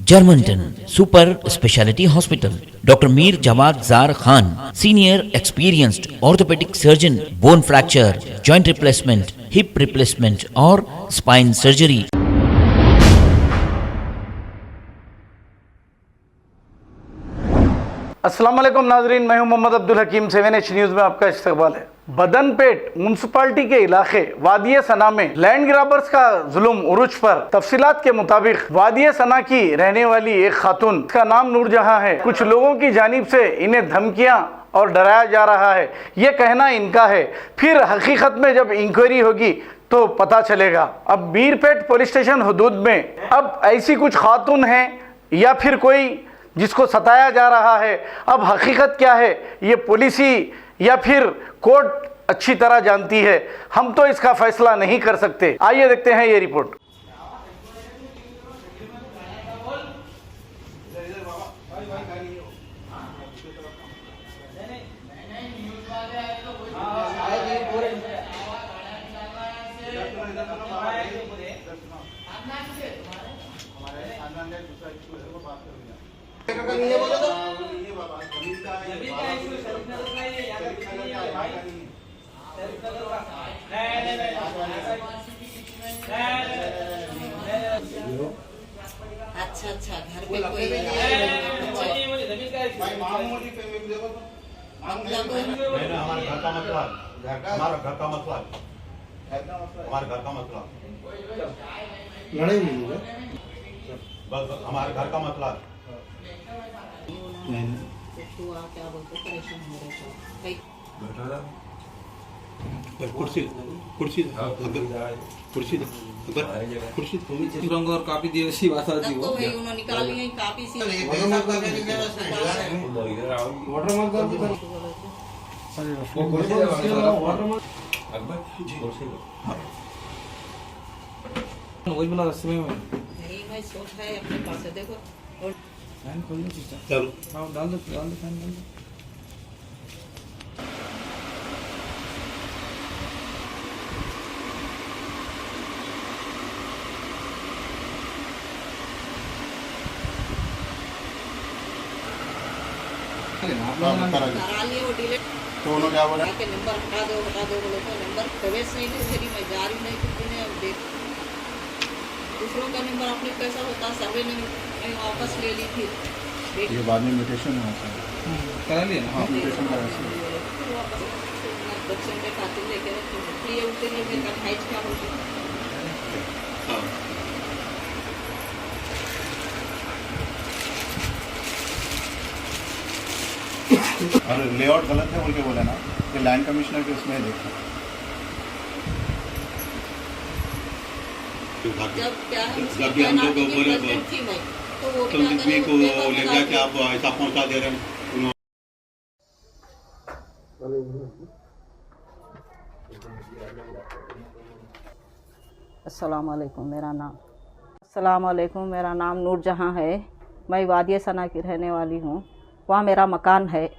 Germantown Super Speciality Hospital. Dr. Mir Jawad Zar Khan, senior experienced orthopedic surgeon, bone fracture, joint replacement, hip replacement or spine surgery. अस्सलाम वालेकुम नाजरीन, मैं हूं मोहम्मद अब्दुल हकीम। 7H news में आपका इस्तकबाल है। बदनपेट म्यूनसिपालिटी के इलाके वादिय सना में लैंड ग्राबर्स का जुल्म उरूज पर। तफसीलात के मुताबिक वादिय सना की रहने वाली एक खातून, का नाम नूरजहां है, कुछ लोगों की जानिब से इन्हें धमकियां और डराया जा रहा है, ये कहना इनका है। फिर हकीकत में जब इंक्वायरी होगी तो पता चलेगा। अब मीरपेट पुलिस स्टेशन हदूद में अब ऐसी कुछ खातून हैं या फिर कोई जिसको सताया जा रहा है, अब हकीकत क्या है ये पुलिस ही या फिर कोर्ट अच्छी तरह जानती है। हम तो इसका फैसला नहीं कर सकते। आइए देखते हैं ये रिपोर्ट। अच्छा घर पे कोई हमारे घर का मसला, हमारा घर का मसला, हमारे घर का मसला, लड़ाई नहीं हुई बस हमारे घर का मसला। क्या बोलते परेशान हो रहे थे। कुर्सी कुर्सी कुर्सी कुर्सी रंग और काफी दिवसीय बात आती तो वही उन्होंने निकाली है काफी सी वाटर मार्क कर दो। वही बना रस्ते में नहीं, मैं सोच है अपने पास है। देखो और फैन खोल दो चलो हाँ डाल दो फैन डाल दो। करा लिए वो डिलीट तो उन्होंने क्या बोला? के नंबर हटा दो बोले तो नंबर प्रवेश नहीं है फिर मैं जा रही नहीं कुछ नहीं। अब देख दूसरों का नंबर अपने कैसा होता सर्वे ने मैं वापस ले ली थी। ये बाद में म्यूटेशन हुआ था। करा लिया ना। हाँ म्यूटेशन करा था। फिर वापस बच्चों के खातिर लेके रखे लिए उनके लिए मेरे का हाइट क्या होगी। और लेआउट गलत है बोल के बोले ना, ये लैंड कमिश्नर के उसमें देखा। जब क्या है जब भी हम लोग को बोले थी मैं तो वो तो क्या जितने को करे ले जाके आप ऐसा पहुंचा दे रहे हैं। अस्सलाम वालेकुम, मेरा नाम नूरजहां है। मैं वादिय सना की रहने वाली हूँ। वहाँ मेरा मकान है।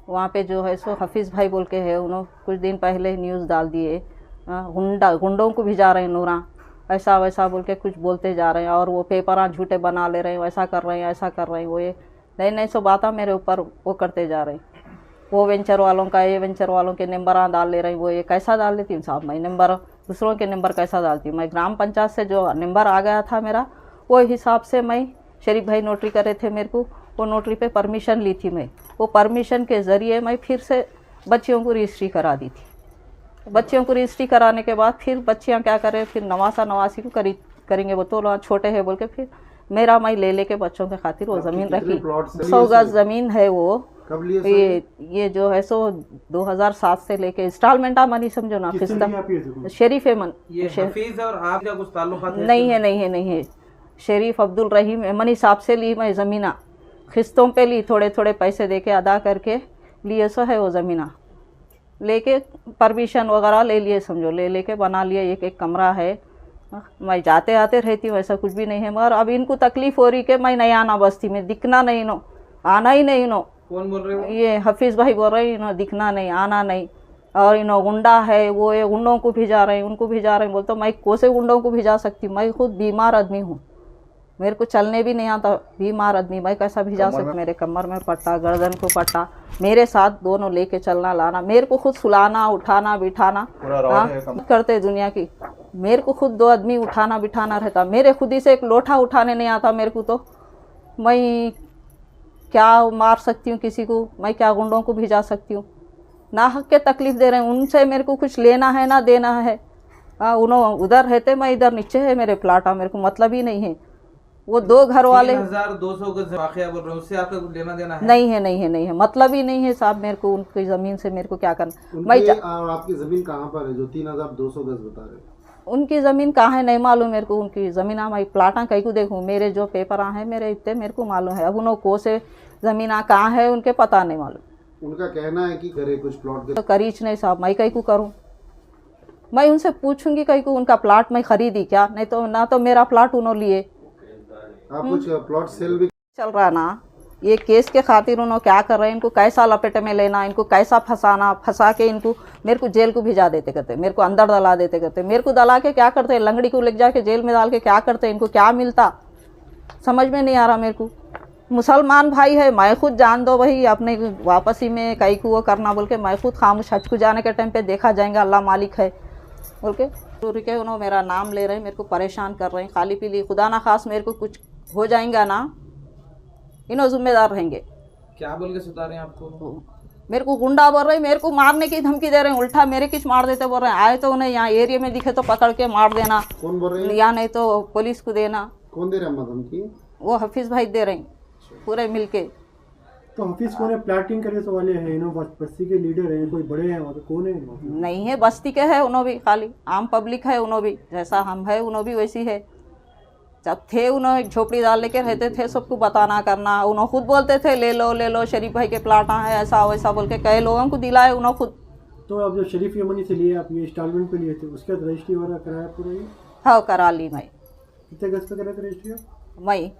वहाँ पे जो है सो हफीज़ भाई बोल के है, उन्होंने कुछ दिन पहले न्यूज़ डाल दिए गुंडों को भिजा रहे हैं नूरा, ऐसा वैसा बोल के कुछ बोलते जा रहे हैं और वो पेपर झूठे बना ले रहे हैं, वैसा कर रहे हैं ऐसा कर रहे हैं। वो ये नई नई सो बातें मेरे ऊपर वो करते जा रहे हैं। वो वेंचर वालों का ये वेंचर वालों के नंबर डाल ले रहे हैं। वो ये कैसा डाल लेती हूँ साहब, मैं नंबर दूसरों के नंबर कैसा डालती हूँ। मैं ग्राम पंचायत से जो नंबर आ गया था मेरा, वो हिसाब से मैं शरीफ भाई नोटरी करे थे मेरे को, वो नोटरी पे परमिशन ली थी मैं। वो परमिशन के ज़रिए मैं फिर से बच्चियों को रजिस्ट्री करा दी थी। बच्चियों को रजिस्ट्री कराने के बाद फिर बच्चियाँ क्या करें, फिर नवासी को करेंगे वो तो छोटे हैं बोल के फिर मेरा मैं ले लेके बच्चों के खातिर वो ज़मीन रखी। 100 गज ज़मीन है वो। ये जो है सो 2007 से लेके इंस्टॉलमेंट मनी समझो ना। शरीफ मन ये हफीज और आपका कुछ ताल्लुकात नहीं है। शरीफ अब्दुल रहीम मनी साहब से ली मैं ज़मीना, किस्तों पे ली, थोड़े थोड़े पैसे देके अदा करके लिए सो है वो ज़मीना लेके परमिशन वगैरह ले लिए समझो, ले लेके बना लिए। एक कमरा है। मैं जाते आते रहती हूँ, ऐसा कुछ भी नहीं है। मगर अब इनको तकलीफ़ हो रही कि मैं नहीं आना बस्ती में, दिखना नहीं नो, आना ही नहीं नो। कौन बोल रहे हो? ये हफीज़ भाई बोल रहे हैं, दिखना नहीं आना नहीं। और इन्हों गुंडा है, वो ये गुंडों को भिजा रहे हैं, उनको भिजा रहे हैं। बोलते मैं कोसे गुंडों को भिजा सकती, मैं खुद बीमार आदमी हूँ, मेरे को चलने भी नहीं आता, बीमार आदमी मैं कैसा भी जा सकता। मेरे कमर में पट्टा, गर्दन को पट्टा, मेरे साथ दोनों लेके चलना लाना, मेरे को खुद सुलाना उठाना बिठाना करते दुनिया की। मेरे को खुद 2 आदमी उठाना बिठाना रहता, मेरे खुद ही से एक लोटा उठाने नहीं आता मेरे को। तो मैं क्या मार सकती हूँ किसी को, मैं क्या गुंडों को भिजा सकती हूँ। ना हक के तकलीफ दे रहे हैं, उनसे मेरे को कुछ लेना है ना देना है। उन्होंने उधर रहते, मैं इधर नीचे है मेरे प्लाटा, मेरे को मतलब ही नहीं है। वो 2 घर वाले 3200 गज वाकया बोल रहे हैं, उससे आपका कुछ लेना देना है? नहीं है, नहीं है, नहीं है, मतलब ही नहीं है साहब। मेरे को उनकी ज़मीन से मेरे को क्या करना। मैं और आपकी ज़मीन कहाँ पर है जो 3200 गज बता रहे हैं? उनकी ज़मीन कहाँ है नहीं मालूम मेरे को। उनकी ज़मीन मैं प्लाटा कहीं को देखूँ, मेरे जो पेपर हैं मेरे इतने मेरे को मालूम है। अब उन्होंने को से ज़मीन कहाँ है उनके पता नहीं मालूम। उनका कहना है कि करे कुछ प्लॉट तो करीच नहीं साहब, मैं कहीं को करूँ। मैं उनसे पूछूंगी कहीं को उनका प्लाट मैं खरीदी क्या, नहीं तो ना तो मेरा प्लाट उन्होंने लिए। आप कुछ प्लॉट सेल भी चल रहा ना, ये केस के खातिर उन्होंने क्या कर रहे हैं, इनको कैसा लपेटे में लेना, इनको कैसा फंसाना, फंसा के इनको मेरे को जेल को भिजा देते करते, मेरे को अंदर दला देते करते। मेरे को दला के क्या करते, लंगड़ी को ले जाके जेल में डाल के क्या करते, इनको क्या मिलता समझ में नहीं आ रहा मेरे को। मुसलमान भाई है, मैं खुद जान दो भाई अपने वापसी में कहीं को वो करना बोल के मैं खुद खामोश हज को जाने के टाइम पे देखा जाएगा, अल्लाह मालिक है बोल के उन्होंने मेरा नाम ले रहे हैं, मेरे को परेशान कर रहे हैं खाली पीली। खुदा ना खास मेरे को कुछ हो जाएगा ना, इन्हों जिम्मेदार रहेंगे। क्या बोल के सुता रहे हैं आपको? मेरे को गुंडा बोल रहे हैं, मेरे को मारने की धमकी दे रहे हैं, उल्टा मेरे किस मार देते बोल रहे हैं। आए तो उन्हें यहाँ एरिया में दिखे तो पकड़ के मार देना, कौन बोल रहे हैं? या नहीं तो पुलिस को देना। कौन दे रहा है धमकी? वो हफीज़ भाई दे रहे हैं पूरे मिलके। तो हफीज कौन है? प्लाटिंग करे तो वाले हैं, इन्हों बस्ती के लीडर हैं, कोई बड़े हैं वहाँ पे, कौन है? नहीं है, बस्ती के है उन्हों भी, खाली आम पब्लिक है उन्हों भी, जैसा हम है उन्हों भी वैसी है। जब थे उन्होंने एक झोपड़ी डाल लेके रहते थे, सबको बताना करना। उन्होंने खुद बोलते थे ले लो शरीफ भाई के प्लाटा है ऐसा वैसा बोल के कई लोगों को दिलाए उन्होंने खुद। तो अब जो शरीफ यमनी से लिए आप ये इंस्टॉलमेंट पे लिए थे, उसके बाद रजिस्ट्री वगैरह कराया पूरा ये? हाँ करा ली मैं। कितने गज पे कराए थे रजिस्ट्री आप? मैं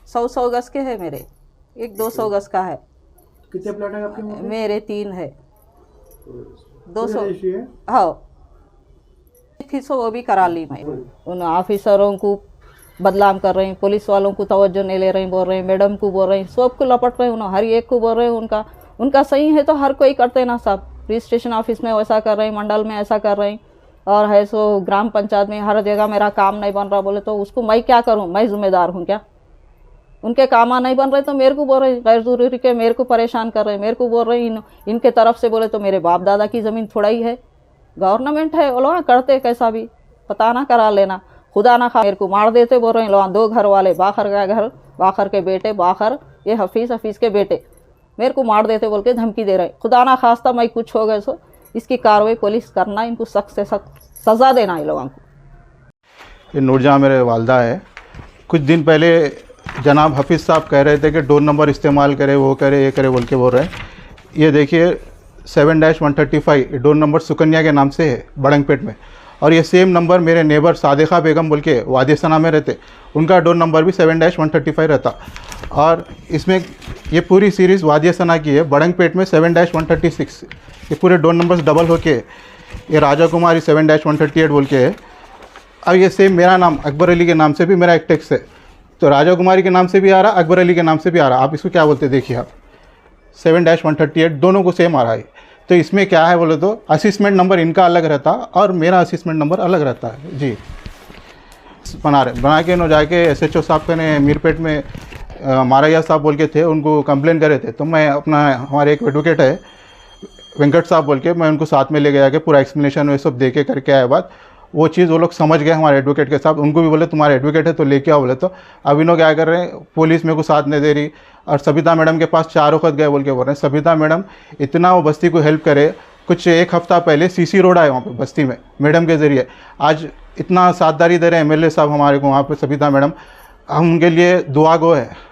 100 गज के है मेरे, एक 200 गज का है। कितने प्लाट है आपके वहाँ पे? मेरे 3 है, 200 रजिस्ट्री है। हाँ थी सो वो भी करा ली मैं। उन ऑफिसरों को बदनाम कर रहे हैं, पुलिस वालों को तवज्जो नहीं ले रहे हैं, बोल रहे हैं मैडम को बोल रहे हैं, सबको लपट रहे हैं, उन्होंने हर एक को बोल रहे हैं उनका सही है तो हर कोई करते ना सब। रजिस्ट्रेशन ऑफिस में वैसा कर रहे हैं, मंडल में ऐसा कर रहे हैं, और है सो ग्राम पंचायत में हर जगह मेरा काम नहीं बन रहा बोले तो उसको मैं क्या करूं, मैं जिम्मेदार हूं क्या? उनके काम नहीं बन रहे तो मेरे को बोल रहे गैर जरूरी के, मेरे को परेशान कर रहे हैं, मेरे को बोल रहे हैं इनके तरफ से बोले तो मेरे बाप दादा की ज़मीन थोड़ा ही है, गवर्नमेंट है वो लोग करते कैसा भी पता ना करा लेना। खुदा ना खा मेरे को मार देते बोल रहे हैं लोग 2 घर वाले, बाखर का घर, बाखर के बेटे, बाखर ये हफीज़ के बेटे मेरे को मार देते बोल के धमकी दे रहे हैं। खुदा ना खास्ता मैं कुछ हो गए सो इसकी कार्रवाई पुलिस करना, इनको सख्त से सख्त सज़ा देना इन लोगों को। ये नूरजहाँ मेरे वालदा है। कुछ दिन पहले जनाब हफीज़ साहब कह रहे थे कि डोर नंबर इस्तेमाल करे, वो करे, ये करे बोल के बोल रहे हैं। ये देखिए 7-135 डोर नंबर सुकन्या के नाम से है बड़ंगपेट में, और ये सेम नंबर मेरे नेबर सादिका बेगम बोल के वादी सना में रहते, उनका डोर नंबर भी 7-135 रहता। और इसमें ये पूरी सीरीज़ वादी सना की है। बड़ंगपेट में 7-136, ये पूरे डोर नंबर्स डबल होके ये राजा कुमारी 7-138 बोल के है। अब ये सेम मेरा नाम अकबर अली के नाम से भी मेरा एक टेक्स है, तो राजा कुमारी के नाम से भी आ रहा, अकबर अली के नाम से भी आ रहा। आप इसको क्या बोलते देखिए आप, 7-138 दोनों को सेम आ रहा है। तो इसमें क्या है बोले तो असिस्मेंट नंबर इनका अलग रहता और मेरा असिस्मेंट नंबर अलग रहता है जी। बना के नो जाके SHO साहब के ने मीरपेट में मारैया साहब बोल के थे, उनको कंप्लेन करे थे। तो मैं अपना हमारे एक एडवोकेट है वेंकट साहब बोल के, मैं उनको साथ में ले गया कि पूरा एक्सप्लेनेशन वो सब दे के करके आया। बात वो चीज़ वो लोग समझ गए हमारे एडवोकेट के साथ, उनको भी बोले तुम्हारे एडवोकेट है तो लेके आओ बोले। तो अब इन्हों क्या कर रहे हैं, पुलिस मेरे को साथ नहीं दे रही, और सबिता मैडम के पास 4 वक्त गए बोल के बोल रहे हैं। सबिता मैडम इतना वो बस्ती को हेल्प करे, कुछ 1 हफ्ता पहले CC रोड आए वहाँ पे बस्ती में मैडम के ज़रिए, आज इतना साथदारी दे रहे हैं MLA साहब हमारे को वहाँ पे सबिता मैडम, हम उनके लिए दुआ गो है।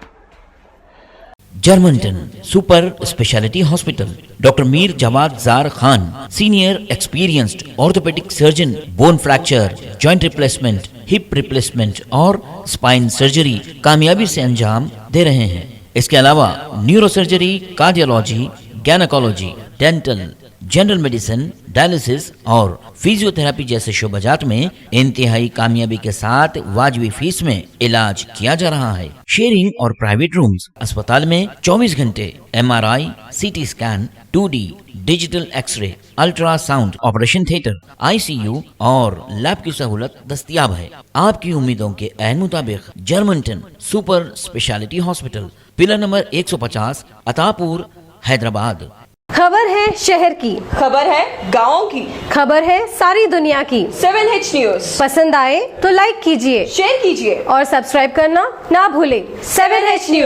जर्मनटन super speciality hospital, doctor Mir Jamaat Zar Khan, senior experienced orthopaedic surgeon, bone fracture, joint replacement, hip replacement और स्पाइन सर्जरी कामयाबी से अंजाम दे रहे हैं। इसके अलावा neurosurgery, cardiology, gynaecology, dental, general medicine, dialysis और फिजियोथेरेपी जैसे शोबाजात में इंतहाई कामयाबी के साथ वाजबी फीस में इलाज किया जा रहा है। शेयरिंग और प्राइवेट रूम्स। अस्पताल में 24 घंटे MRI, CT scan, 2D digital X ray, ultrasound, operation theatre, ICU और लैब की सहूलत दस्तयाब है। आपकी उम्मीदों के ऐन मुताबिक Germanton super speciality hospital, pillar number 150, Attapur, Hyderabad. खबर है शहर की, खबर है गाँव की, खबर है सारी दुनिया की। 7H न्यूज पसंद आए तो लाइक कीजिए, शेयर कीजिए और सब्सक्राइब करना ना भूलें। 7H news.